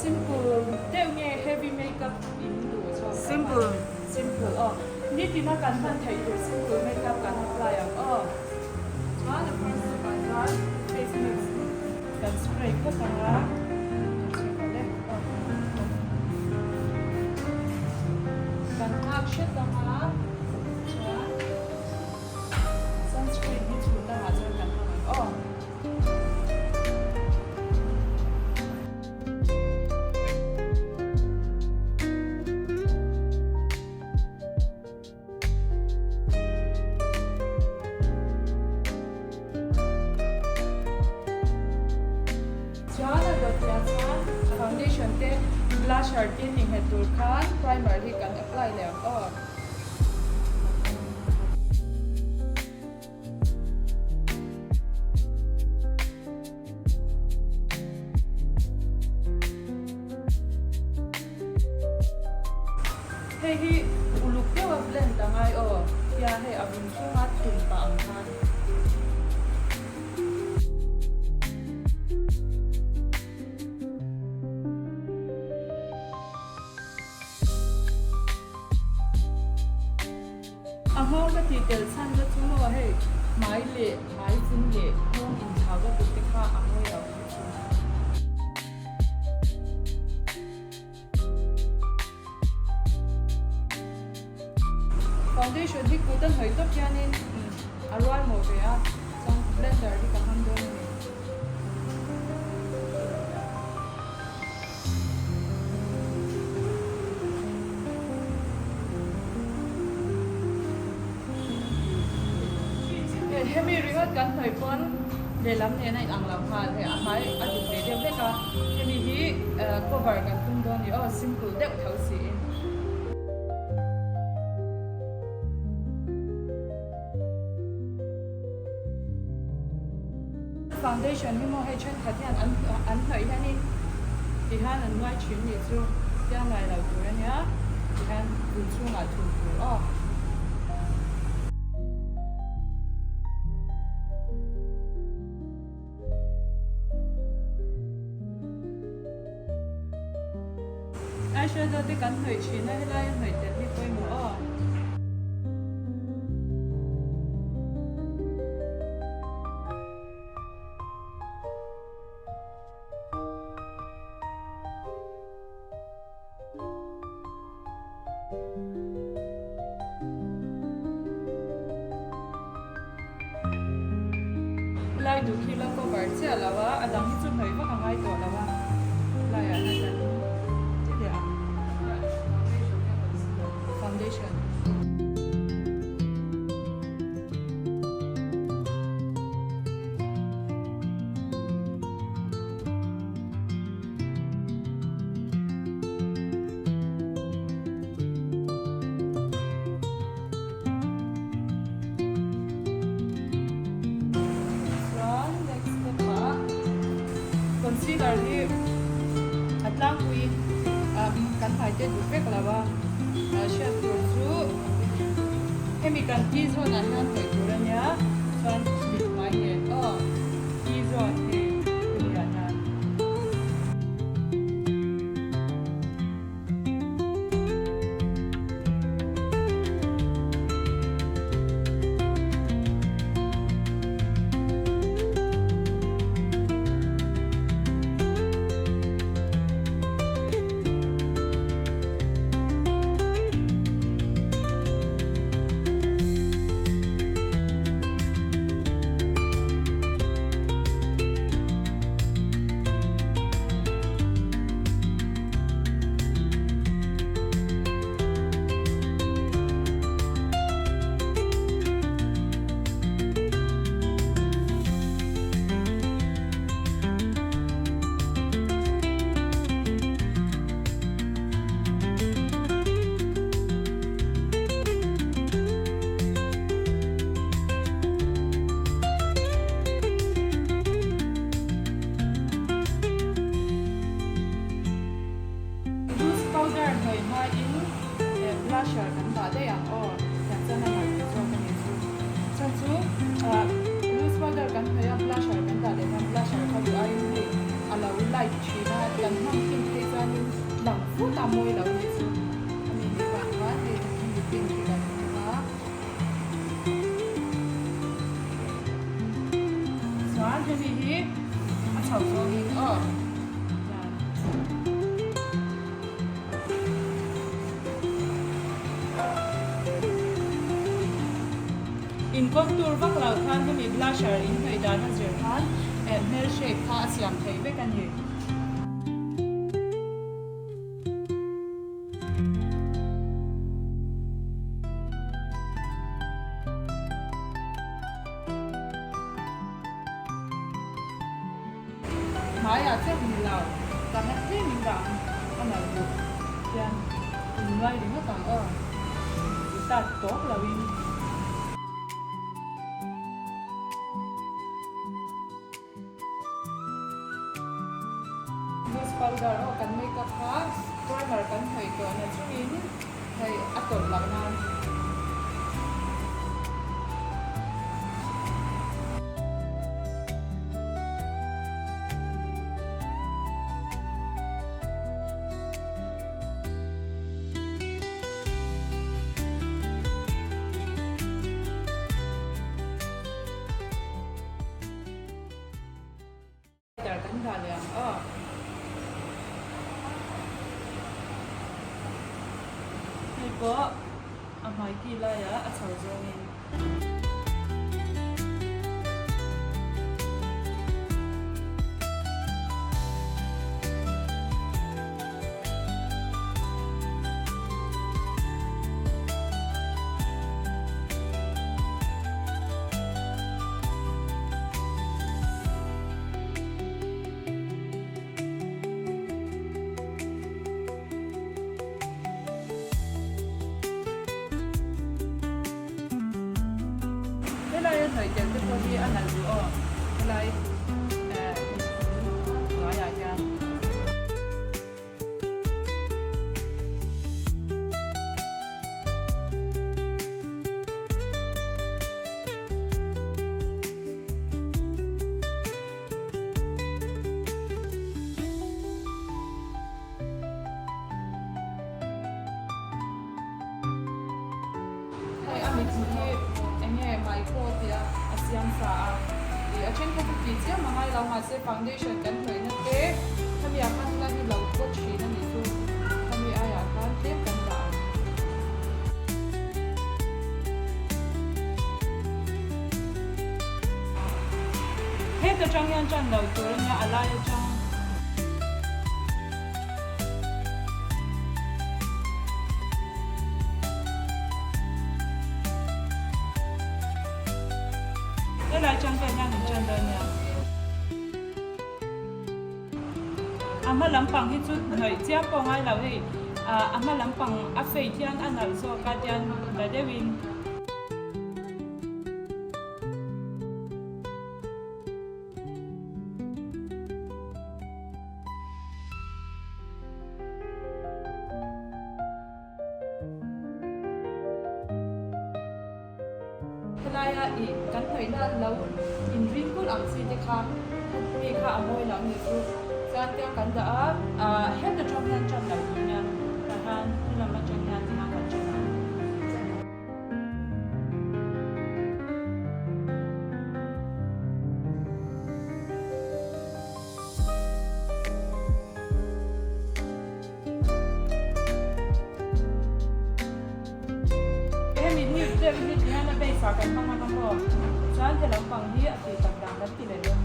simple. They nghe heavy makeup in do so. Simple. Simple. Nitina kan han thei do simple makeup kan apply the first one face mix kan spray ko tanga. Kan action tanga. Sunscreen ni chu tanga cho kan han. Foundation te blusher tin ning he tur khan primer hi kan apply le hei hi uluk te wa blend tangai ya hei abun chunga thun pa ang khan cái detail san cho chúng nó hay mái lệ mái dính lệ không in tháo cái bút tích hoa ăn hơi đâu foundation thì cũng đang hơi tốt cho nên arrow màu về trong blender thì còn không đơn Mihring kan thoi pon de lam ne nai ang lam ha the mai a du de de le ka hemi hi cover kan tum don ni simple de thau si foundation ni mo hai chen khathian an thoi ha ni ti han an ngai chin ni chu ya ngai lau tu nya ti han bu chu ngai thu tu eyeshadow thì cần hơi chín hay là hơi tết thì quay mỡ lại đủ khi là cover sẽ là wa adam hi chu hơi wa ngai to là wa lại là foundation. Next step concealer hi atlang phui kan phai te du pek lawa chef chu hemi kan ti zon an han thoi tur ania chuan mit mai he ti zon he ya na chuan hemi hi a chho zawngin in contour vak lau khan hemi blusher in hei dan a zir khan mel shape kha a siam thei vek ani Maya chắc mình lào ta hết thế mình rằng anh nào được chân mình quay đến nó tặng ta tốt là vì boost powder cần makeup khác primer cần thầyตัวเนี่ยช่วงนี้thầy áp dụng lại nào cánh gà liền hay có mai kia là ở sầu riêng thời gian tiếp theo thì anh làm gì lại nói lại cho thầy anh mình mai cô thì siam sa thì ở trên cái vị trí mà hai lâu mà sẽ foundation cần phải nó kế tham gia khăn là đi lâu cốt chỉ nó đi tu tham gia ai khăn tiếp cần lại hết cái trang nhân trang đầu tuổi nhà alai trang lại trong cái nhà mình chân đơn nha, mà làm bằng hết chút người chia có hai là gì, mà làm bằng áp phê thiên anh là do cái thiên là để win, cái này cái thấy là lâu in viên cũng làm gì thì khác vì khác môi lắm như thế cho nên cái đó hết được trong nhân trong đầu nha và han như là mà trong nhân thì hàng còn trong sa kan mga nako. Saan lang pang hiya at itagdagan tinelong.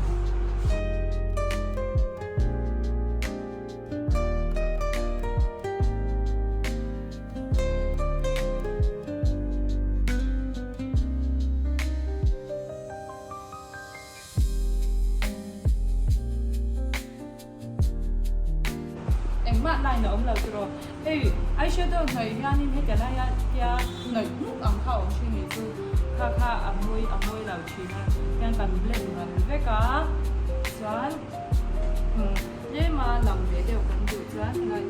Mát này nó ông lâu rồi. Ê, ai sẽ đâu người ra nên hết cả này ya nổi nước ẩm khẩu suy nghĩ tu. Kha ẩm môi lâu chi na. Yang cần lên mà với cả xoắn. Nhưng mà làm để đều cần đủ xoắn này.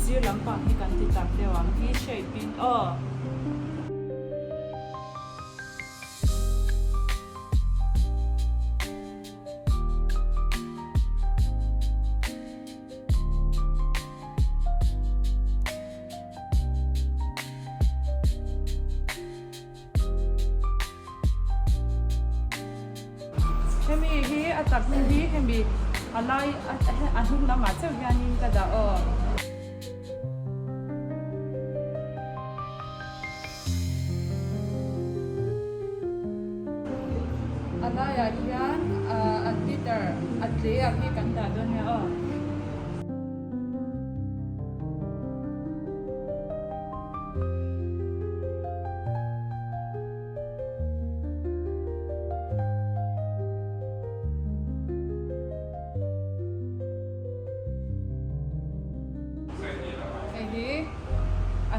Siêu lắm bằng thì cần thì tập đều ẩm cái shape pin hemi hi atak hi hemi alai ahung lama cheu hianin ka da o alaya hian liter atleya hi kan da don ya o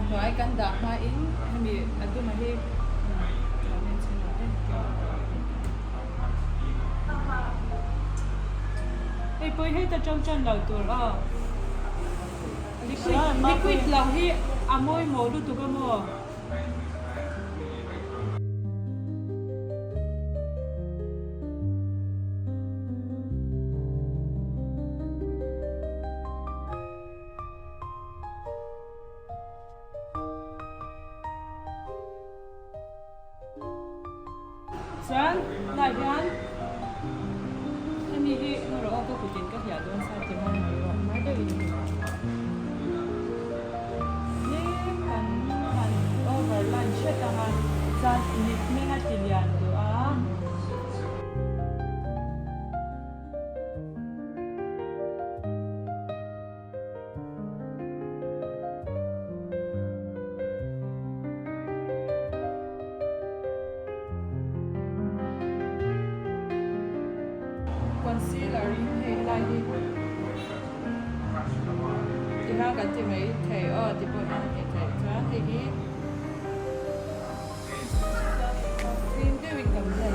nói căn đạp mà in hay bị anh tôi mà đi hey bơi hết ta trong chân đầu tuổi à liquid lòng hi môi mồ đu tụ cái mồ Saan, lại gan. Em đi đi, nó rồi có cuộc chiến các nhà luôn sai tiền hơn rồi rồi mấy đời. Nè, cần over lunch hết cả hàng, ra nít mấy ngày tiền liền rồi à. Concealer hay lại đi thì ha cái gì mấy thầy thì bọn anh thì thầy cho thì cái phim cái mình cầm lên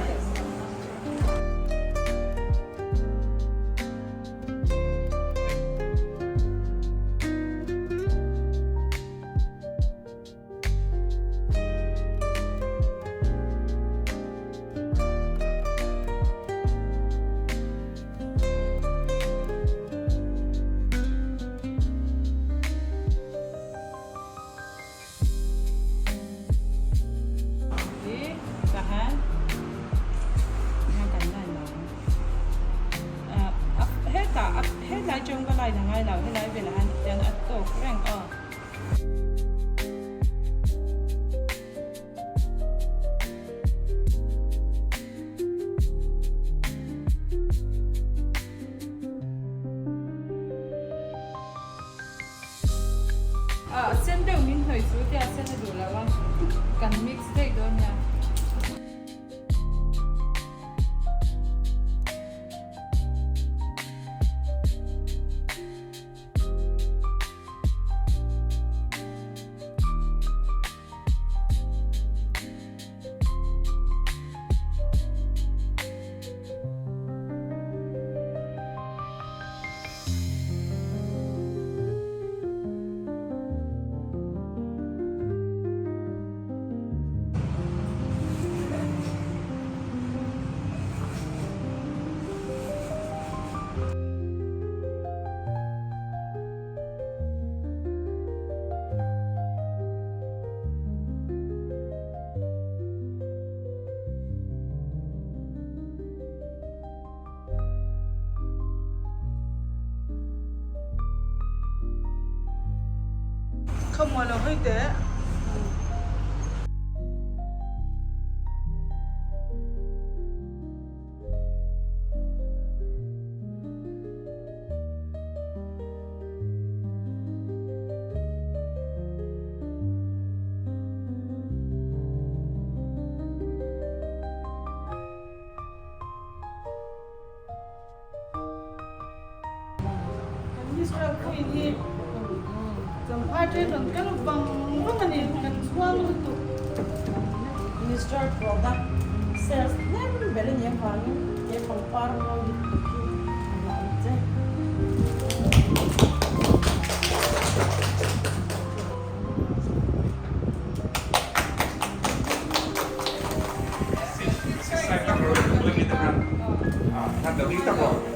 hết lại trong cái này là ngay đầu hết lại về là anh đang ăn tổ rang sen đều mình hơi số thì sen là đủ là cần mix đấy đó nha không mà nó hơi té Mistral of Milan Vellino ai trên lần cái lúc bằng rất là nhiều cần qua luôn tụ Mistral product sales nem beli yang paling dia compare mau itu aja Saya tak perlu lebih dengan, ada kita kok.